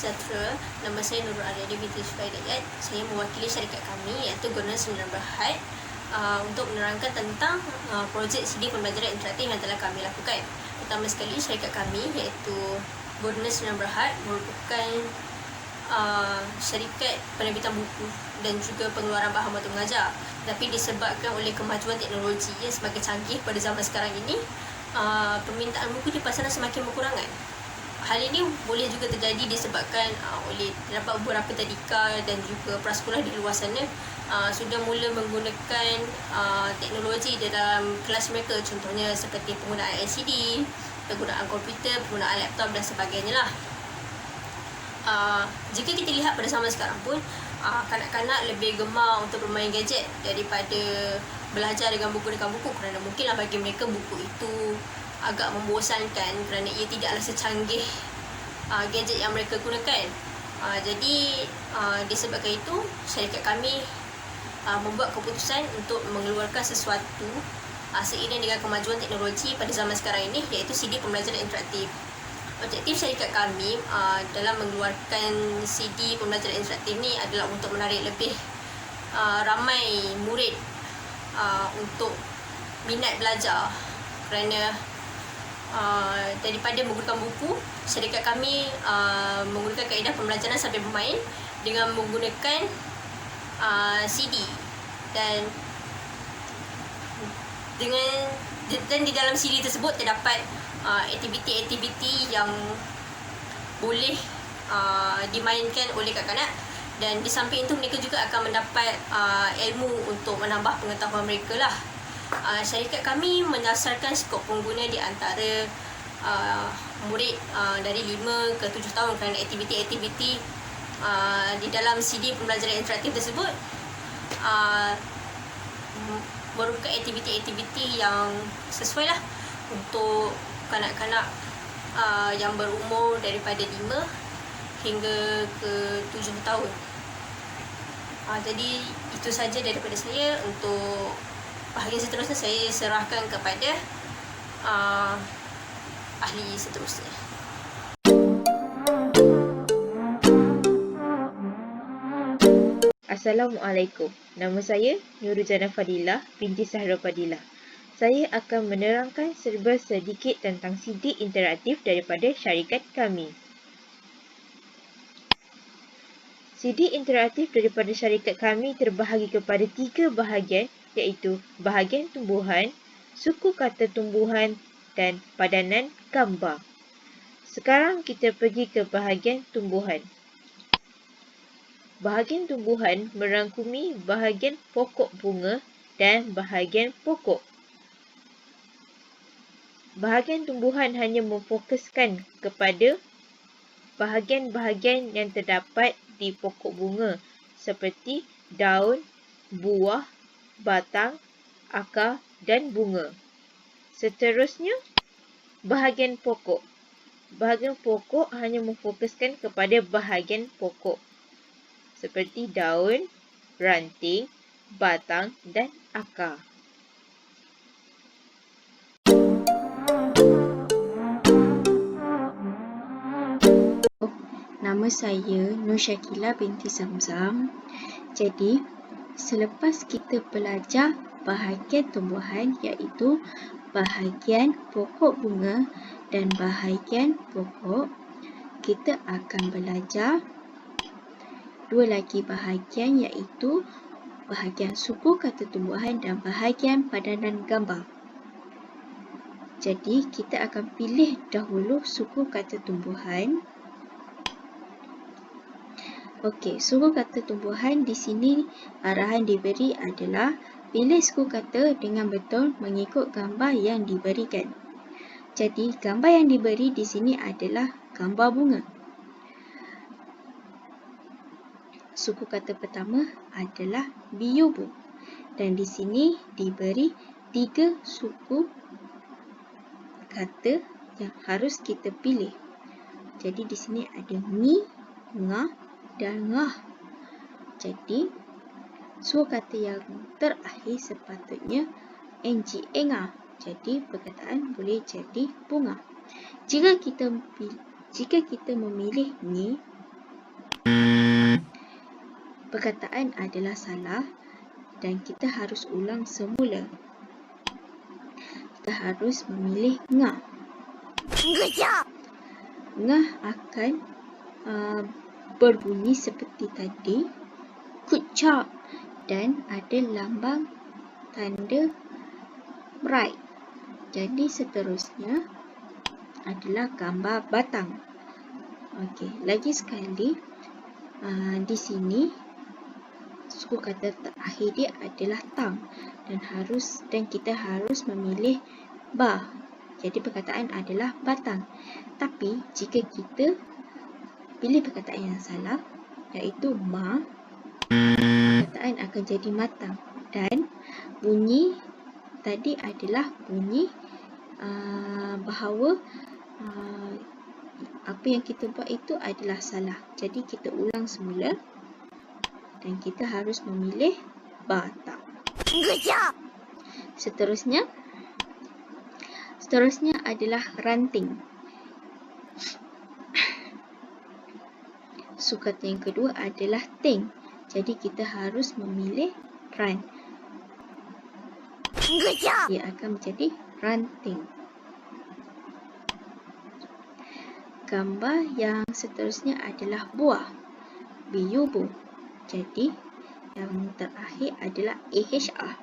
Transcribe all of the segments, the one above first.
sejahtera. Nama saya Nurul Ariadi binti Shufaidayat. Saya mewakili syarikat kami iaitu Governance Sdn Bhd untuk menerangkan tentang projek CD pembelajaran interaktif yang telah kami lakukan. Pertama sekali, syarikat kami iaitu Governance Sdn Bhd merupakan syarikat penerbitan buku dan juga pengeluaran bahan untuk mengajar. Tapi disebabkan oleh kemajuan teknologi yang semakin canggih pada zaman sekarang ini, permintaan buku di pasaran semakin berkurangan. Hal ini boleh juga terjadi disebabkan oleh terdapat beberapa tadika dan juga prasekolah di luar sana sudah mula menggunakan teknologi dalam kelas mereka, contohnya seperti penggunaan LCD, penggunaan komputer, penggunaan laptop dan sebagainya lah. Jika kita lihat pada zaman sekarang pun, kanak-kanak lebih gemar untuk bermain gadget daripada belajar dengan buku kerana mungkinlah bagi mereka buku itu agak membosankan kerana ia tidaklah secanggih gadget yang mereka gunakan. Jadi disebabkan itu, syarikat kami membuat keputusan untuk mengeluarkan sesuatu seiring dengan kemajuan teknologi pada zaman sekarang ini, iaitu CD pembelajaran interaktif. Objektif syarikat kami dalam mengeluarkan CD pembelajaran interaktif ni adalah untuk menarik lebih ramai murid untuk minat belajar, kerana daripada menggunakan buku, syarikat kami menggunakan kaedah pembelajaran sambil bermain dengan menggunakan CD dan di dalam CD tersebut terdapat aktiviti-aktiviti yang boleh dimainkan oleh kanak-kanak, dan di samping itu mereka juga akan mendapat ilmu untuk menambah pengetahuan mereka lah. Syarikat kami mendasarkan skop pengguna di antara murid dari 5 ke 7 tahun, kerana aktiviti-aktiviti di dalam CD pembelajaran interaktif tersebut merupakan aktiviti-aktiviti yang sesuai lah untuk kanak-kanak yang berumur daripada 5 hingga ke 7 tahun. Jadi itu saja daripada saya. Untuk bahagian seterusnya saya serahkan kepada ahli seterusnya. Assalamualaikum. Nama saya Nurul Jana Fadilah binti Sahra Fadilah. Saya akan menerangkan serba sedikit tentang CD interaktif daripada syarikat kami. CD interaktif daripada syarikat kami terbahagi kepada 3 bahagian, iaitu bahagian tumbuhan, suku kata tumbuhan dan padanan gambar. Sekarang kita pergi ke bahagian tumbuhan. Bahagian tumbuhan merangkumi bahagian pokok bunga dan bahagian pokok. Bahagian tumbuhan hanya memfokuskan kepada bahagian-bahagian yang terdapat di pokok bunga seperti daun, buah, batang, akar dan bunga. Seterusnya, bahagian pokok. Bahagian pokok hanya memfokuskan kepada bahagian pokok seperti daun, ranting, batang dan akar. Nama saya Nur Syakila binti Zamzam. Jadi, selepas kita belajar bahagian tumbuhan, iaitu bahagian pokok bunga dan bahagian pokok, kita akan belajar dua lagi bahagian, iaitu bahagian suku kata tumbuhan dan bahagian padanan gambar. Jadi, kita akan pilih dahulu suku kata tumbuhan. Okey, suku kata tumbuhan di sini arahan diberi adalah pilih suku kata dengan betul mengikut gambar yang diberikan. Jadi, gambar yang diberi di sini adalah gambar bunga. Suku kata pertama adalah biubu. Dan di sini diberi 3 suku kata yang harus kita pilih. Jadi, di sini ada ni, ngah dan ngah. Jadi, suku kata yang terakhir sepatutnya ng, engah. Jadi, perkataan boleh jadi bunga. Jika kita memilih ni, perkataan adalah salah dan kita harus ulang semula. Kita harus memilih ngah. Ngah akan berbunyi seperti tadi, good job, dan ada lambang tanda right. Jadi seterusnya adalah gambar batang. Okey, lagi sekali di sini suku kata terakhir dia adalah tang dan kita harus memilih ba. Jadi perkataan adalah batang. Tapi jika kita pilih perkataan yang salah, iaitu ma, perkataan akan jadi matang dan bunyi tadi adalah bunyi bahawa apa yang kita buat itu adalah salah. Jadi kita ulang semula dan kita harus memilih batang. Seterusnya adalah ranting. Sukata yang kedua adalah ting. Jadi kita harus memilih ran. Dia akan menjadi ranting. Gambar yang seterusnya adalah buah. Biyubu. Jadi yang terakhir adalah AHR.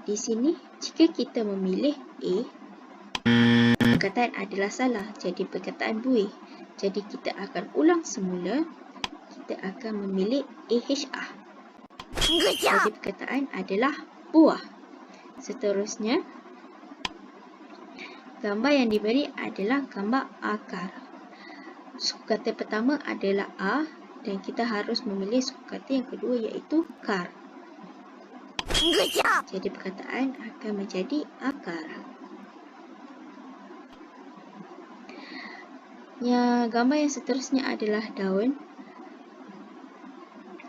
Di sini jika kita memilih A, perkataan adalah salah. Jadi perkataan buih. Jadi kita akan ulang semula. Kita akan memilih AHR. Jadi perkataan adalah buah. Seterusnya, gambar yang diberi adalah gambar akar. Sukukata pertama adalah a dan kita harus memilih sukukata yang kedua iaitu kar. Jadi perkataan akan menjadi akar. Gambar yang seterusnya adalah daun.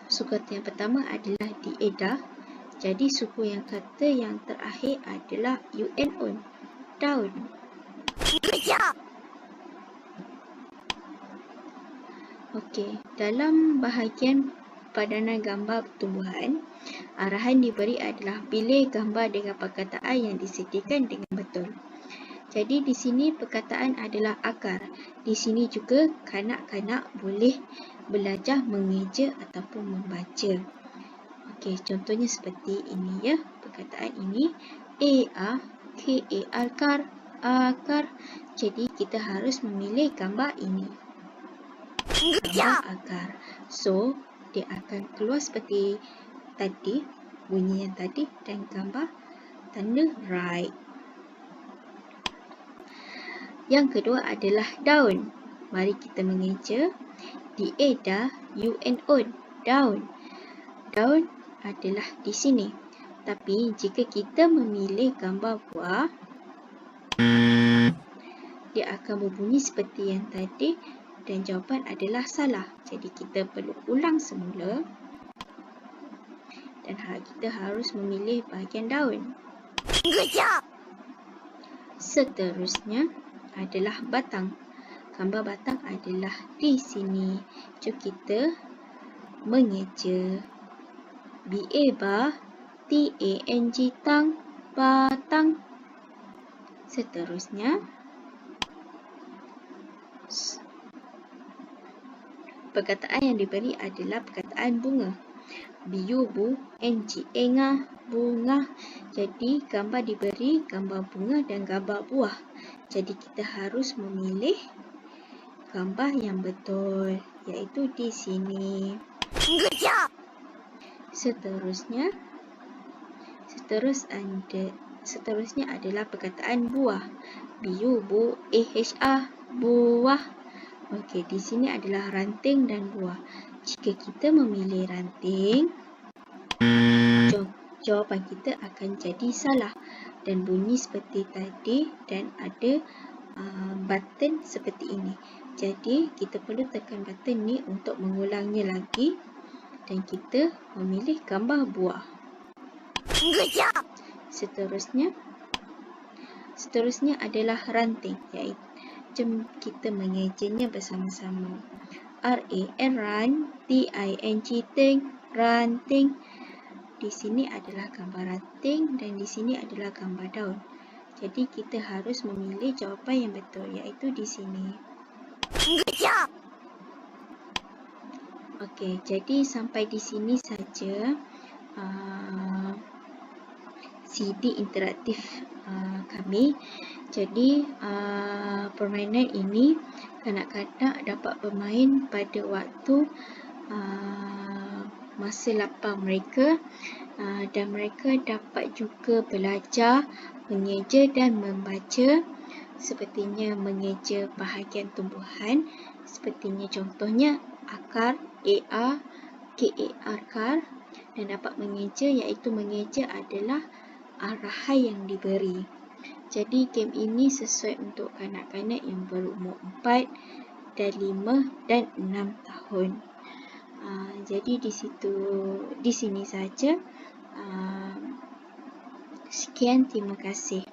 Sukukata yang pertama adalah diedah. Jadi suku yang kata yang terakhir adalah un, daun. Okey, dalam bahagian padanan gambar tumbuhan, arahan diberi adalah pilih gambar dengan perkataan yang disediakan dengan betul. Jadi di sini perkataan adalah akar. Di sini juga kanak-kanak boleh belajar mengeja ataupun membaca. Okey, contohnya seperti ini ya. Perkataan ini A-A-K-A, akar. Jadi kita harus memilih gambar ini. Gambar akar. So, dia akan keluar seperti tadi, bunyi yang tadi dan gambar tanda right. Yang kedua adalah daun. Mari kita mengeja. Diedah, un, daun. Daun adalah di sini. Tapi jika kita memilih gambar buah, dia akan berbunyi seperti yang tadi dan jawapan adalah salah. Jadi kita perlu ulang semula dan kita harus memilih bahagian daun. Seterusnya adalah batang. Gambar batang adalah di sini. Jom kita mengeja. B-A-T-A-N-G, tang, batang. Seterusnya, perkataan yang diberi adalah perkataan bunga. B-U-B-U-N-G-A, bunga. Jadi gambar diberi gambar bunga dan gambar buah. Jadi kita harus memilih gambar yang betul, iaitu di sini. Seterusnya adalah perkataan buah. B-U-B-A-H-A, buah. Okey, di sini adalah ranting dan buah. Jika kita memilih ranting, jawapan kita akan jadi salah dan bunyi seperti tadi dan ada button seperti ini. Jadi kita perlu tekan button ni untuk mengulangnya lagi dan kita memilih gambar buah. Seterusnya adalah ranting, iaitu jom kita mengejanya bersama-sama. R-A-N, run, T-I-N-G, ting, ranting. Di sini adalah gambar ranting dan di sini adalah gambar daun. Jadi kita harus memilih jawapan yang betul, iaitu di sini. Okey, jadi sampai di sini saja CD interaktif kami. Jadi permainan ini kanak-kanak dapat bermain pada waktu masa lapang mereka, dan mereka dapat juga belajar mengeja dan membaca, sepertinya mengeja bahagian tumbuhan, sepertinya contohnya akar, AR, KAR, kar, dan dapat mengeja, iaitu mengeja adalah arahan yang diberi. Jadi game ini sesuai untuk kanak-kanak yang berumur 4 dan 5 dan 6 tahun. Jadi di sini saja. Sekian, terima kasih.